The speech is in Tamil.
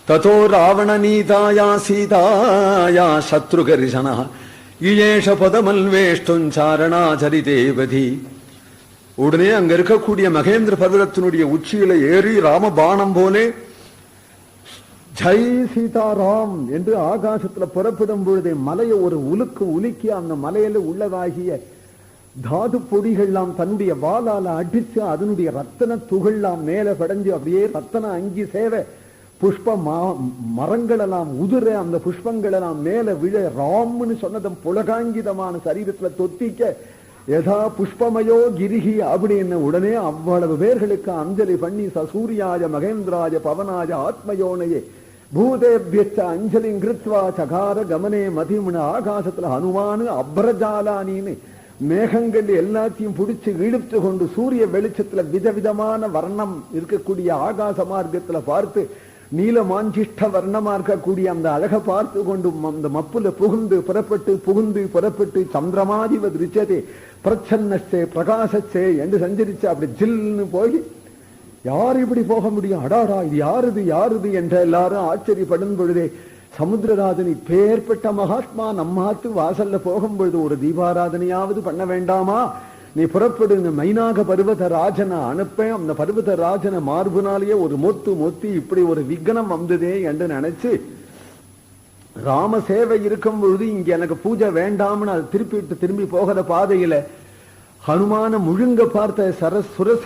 ததோ ராவண நீதாயா சீதாயா சத்ருகரிசன இயேஷ பதமல்வேஷ்டுஞ்சாரணாச்சரிதேவதி. உடனே அங்க இருக்கக்கூடிய மகேந்திர பர்வதத்தினுடைய உச்சியில ஏறி ராமபானம் போலே ஜெய் சீதாராம் என்று ஆகாசத்துல புறப்படும் பொழுதே மலையை ஒரு உலுக்கி அந்த மலையில உள்ளதாகிய தாது பொடிகள்லாம் தன்னுடைய வாளால அடிச்சு அதனுடைய ரத்தன துகள்லாம் மேல படைஞ்சு அப்படியே ரத்தன அங்கி சேவை புஷ்ப மரங்களெல்லாம் உதிர அந்த புஷ்பங்களெல்லாம் மேல விழ ராம்னு சொன்னதும் புலகாங்கிதமான சரீரத்துல தொத்திக்க யதா புஷ்பமயோ கிரிகி அப்படின்னு உடனே அவ்வளவு பேர்களுக்கு அஞ்சலி பண்ணி சசூரியாய மகேந்திராய பவனாய ஆத்மயோனையே பூதேபியச்ச அஞ்சலி கிருத்வா சகார கமனே மதிமுன. ஆகாசத்துல ஹனுமானு அப்ரஜாலானின்னு மேகங்கள் எல்லாத்தையும் பிடிச்சு இழுத்து கொண்டு சூரிய வெளிச்சத்துல விதவிதமான வர்ணம் இருக்கக்கூடிய ஆகாச மார்க்கத்துல பார்த்து நீலமாஞ்சிஷ்ட வர்ணமா இருக்கக்கூடிய அந்த அழக பார்த்து கொண்டு அந்த மப்புல புகுந்து சந்திரமாதிவ திருச்சதே பிரச்சன்னச்சே பிரகாசச்சே என்று சஞ்சரிச்சு அப்படி ஜில்னு போய் யார் இப்படி போக முடியும், அடாடா இது யாருது என்ற எல்லாரும் ஆச்சரியப்படும் பொழுதே சமுத்திரராஜனி பேர்பட்ட மகாத்மா நம்மாத்து வாசல்ல போகும் பொழுது ஒரு தீபாராதனையாவது பண்ண வேண்டாமா, நீ புறப்படுங்க மைனாக பர்வத ராஜனை அனுப்பேன், அந்த பர்வத ராஜனை மார்புனாலேயே ஒரு மொத்தி இப்படி ஒரு விக்னம் வந்ததே என்று நினைச்சு ராம சேவை இருக்கும் பொழுது இங்க எனக்கு பூஜை வேண்டாம்னு அது திரும்பி போகிற பாதையில ஹனுமான முழுங்க பார்த்த சுரச